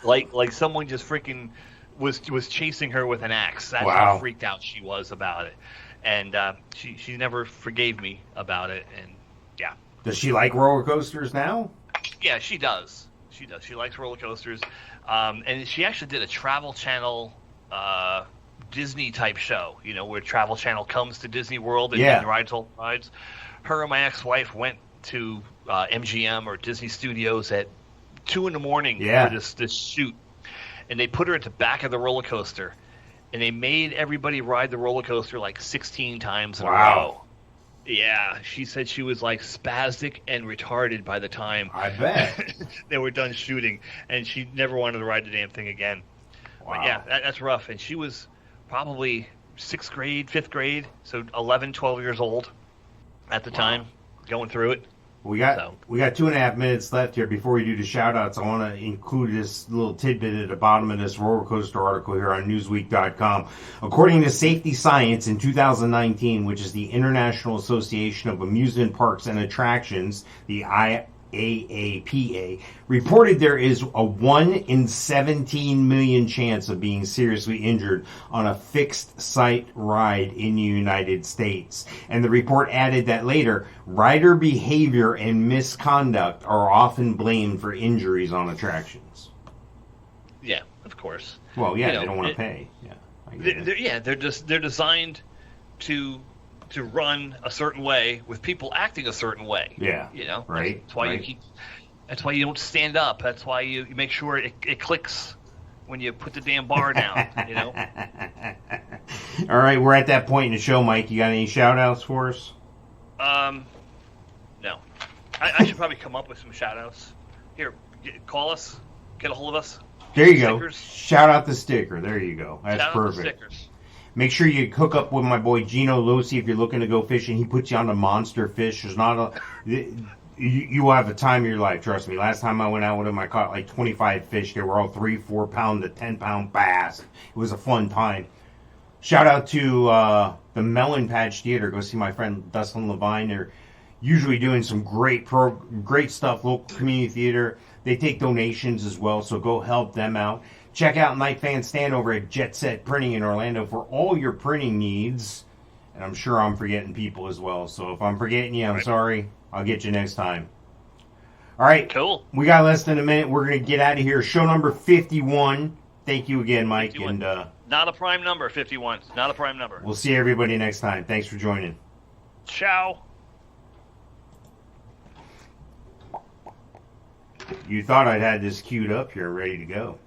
like someone just freaking was chasing her with an axe. That's Wow. how freaked out she was about it. And she never forgave me about it, and yeah. Does she like roller coasters now? Yeah, she does. She likes roller coasters, and she actually did a Travel Channel Disney type show. You know, where Travel Channel comes to Disney World and rides all the rides. Her and my ex-wife went to MGM or Disney Studios at 2 a.m. for this shoot, and they put her at the back of the roller coaster. And they made everybody ride the roller coaster like 16 times in a row. Yeah, she said she was like spastic and retarded by the time I bet. they were done shooting, and she never wanted to ride the damn thing again. Wow. But yeah, that's rough. And she was probably 6th grade, 5th grade, so 11, 12 years old at the time, going through it. We got 2.5 minutes left here before we do the shout-outs. I want to include this little tidbit at the bottom of this roller coaster article here on Newsweek.com. According to Safety Science in 2019, which is the International Association of Amusement Parks and Attractions, the IAAPA, reported there is a 1 in 17 million chance of being seriously injured on a fixed-site ride in the United States. And the report added that later, rider behavior and misconduct are often blamed for injuries on attractions. Yeah, of course. Well, yeah, they don't want to pay. Yeah, they're designed to run a certain way with people acting a certain way. Yeah. You know? Right. That's why you don't stand up. That's why you make sure it clicks when you put the damn bar down, you know? All right, we're at that point in the show, Mike. You got any shout-outs for us? No. I should probably come up with some shout-outs. Here, call us. Get a hold of us. There you go. Stickers. Shout out the sticker. There you go. That's Shout perfect. out the stickers. Make sure you hook up with my boy Gino Losi if you're looking to go fishing. He puts you on the monster fish. There's not you will have the time of your life. Trust me. Last time I went out with him, I caught like 25 fish. They were all 3-4 pound to 10 pound bass. It was a fun time. Shout out to the Melon Patch Theater. Go see my friend Dustin Levine. They're usually doing some great stuff. Local community theater. They take donations as well, so go help them out. Check out Night Fan Stand over at Jet Set Printing in Orlando for all your printing needs. And I'm sure I'm forgetting people as well. So if I'm forgetting you, I'm sorry. I'll get you next time. All right. Cool. We got less than a minute. We're going to get out of here. Show number 51. Thank you again, Mike. 51. And not a prime number, 51. Not a prime number. We'll see everybody next time. Thanks for joining. Ciao. You thought I'd had this queued up here, ready to go.